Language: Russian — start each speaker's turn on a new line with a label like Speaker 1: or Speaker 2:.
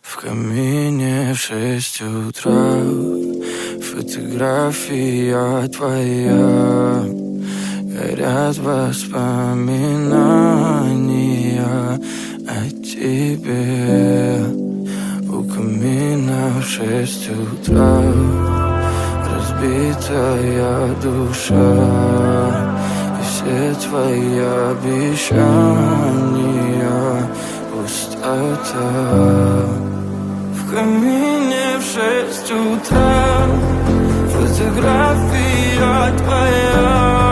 Speaker 1: В камине в 6 утра фотография твоя. Горят воспоминания о тебе. У камина в 6 утра разбитая душа, и все твои обещания пустота. В камине в 6 утра фотография твоя.